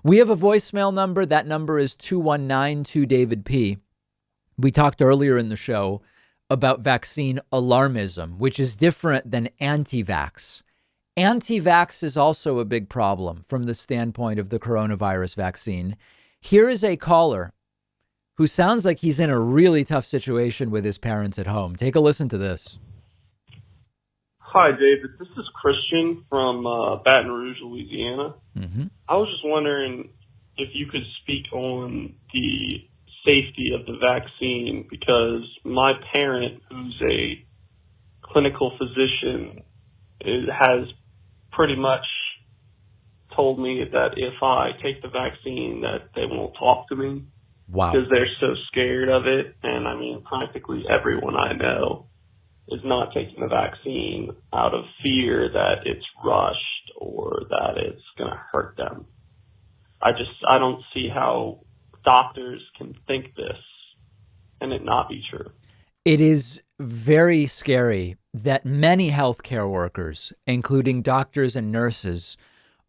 We have a voicemail number. That number is 219-2-DAVID-P. We talked earlier in the show about vaccine alarmism, which is different than anti-vax. Anti-vax is also a big problem from the standpoint of the coronavirus vaccine. Here is a caller who sounds like he's in a really tough situation with his parents at home. Take a listen to this. Hi, David. This is Christian from Baton Rouge, Louisiana. Mm-hmm. I was just wondering if you could speak on the safety of the vaccine, because my parent, who's a clinical physician, has pretty much told me that if I take the vaccine that they won't talk to me. Wow. Because they're so scared of it. And I mean, practically everyone I know is not taking the vaccine out of fear that it's rushed or that it's going to hurt them. I don't see how doctors can think this and it not be true. It is very scary that many healthcare workers, including doctors and nurses,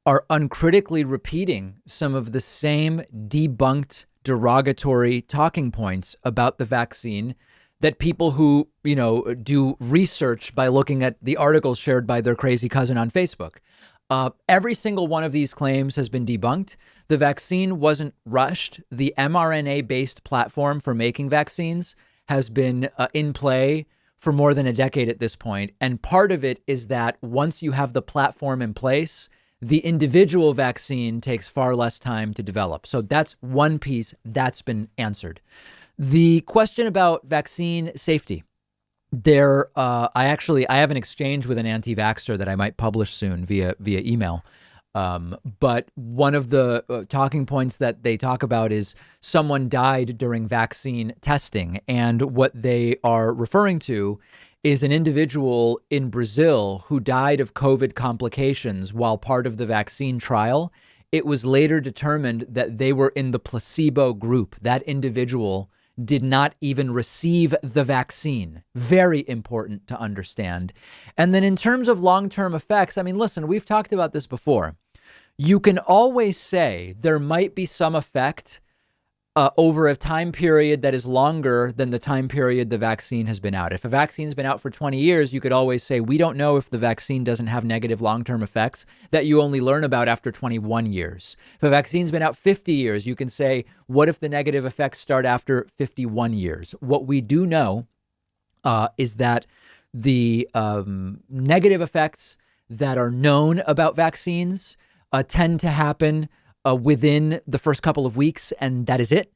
are uncritically repeating some of the same debunked derogatory talking points about the vaccine that people who, do research by looking at the articles shared by their crazy cousin on Facebook. Every single one of these claims has been debunked. The vaccine wasn't rushed. The mRNA-based platform for making vaccines has been in play for more than a decade at this point. And part of it is that once you have the platform in place, the individual vaccine takes far less time to develop. So that's one piece that's been answered. The question about vaccine safety. I have an exchange with an anti-vaxxer that I might publish soon via email. But one of the talking points that they talk about is someone died during vaccine testing. And what they are referring to is an individual in Brazil who died of COVID complications while part of the vaccine trial. It was later determined that they were in the placebo group. That individual did not even receive the vaccine. Very important to understand. And then in terms of long-term effects, I mean, listen, we've talked about this before. You can always say there might be some effect over a time period that is longer than the time period the vaccine has been out. If a vaccine's been out for 20 years, you could always say, we don't know if the vaccine doesn't have negative long-term effects that you only learn about after 21 years. If a vaccine's been out 50 years, you can say, what if the negative effects start after 51 years? What we do know is that the negative effects that are known about vaccines tend to happen within the first couple of weeks, and that is it.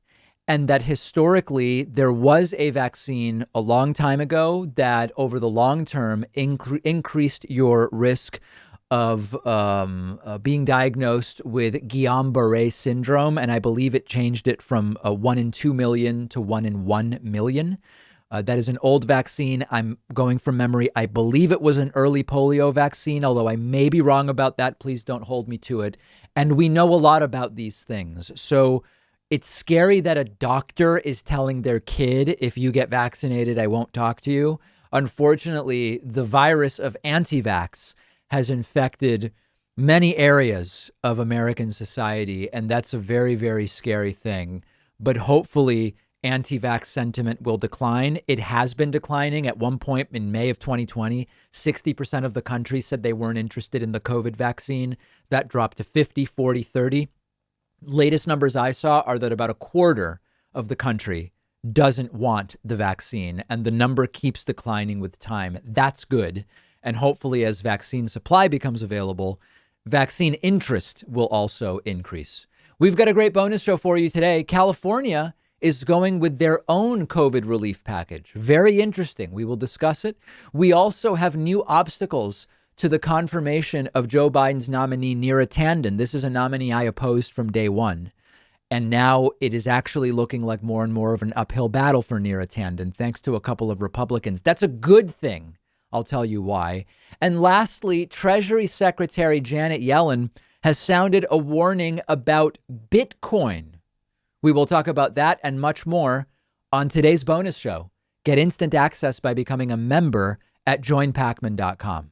And that historically, there was a vaccine a long time ago that over the long term increased your risk of being diagnosed with Guillain-Barré syndrome. And I believe it changed it from 1 in 2 million to 1 in 1 million. That is an old vaccine. I'm going from memory. I believe it was an early polio vaccine, although I may be wrong about that. Please don't hold me to it. And we know a lot about these things. So it's scary that a doctor is telling their kid, if you get vaccinated, I won't talk to you. Unfortunately, the virus of anti-vax has infected many areas of American society, and that's a very, very scary thing. But hopefully, anti-vax sentiment will decline. It has been declining. At one point in May of 2020, 60% of the country said they weren't interested in the COVID vaccine. That dropped to 50, 40, 30. Latest numbers I saw are that about a quarter of the country doesn't want the vaccine, and the number keeps declining with time. That's good. And hopefully, as vaccine supply becomes available, vaccine interest will also increase. We've got a great bonus show for you today. California is going with their own COVID relief package. Very interesting. We will discuss it. We also have new obstacles to the confirmation of Joe Biden's nominee, Neera Tanden. This is a nominee I opposed from day one. And now it is actually looking like more and more of an uphill battle for Neera Tanden, thanks to a couple of Republicans. That's a good thing. I'll tell you why. And lastly, Treasury Secretary Janet Yellen has sounded a warning about Bitcoin. We will talk about that and much more on today's bonus show. Get instant access by becoming a member at joinpakman.com.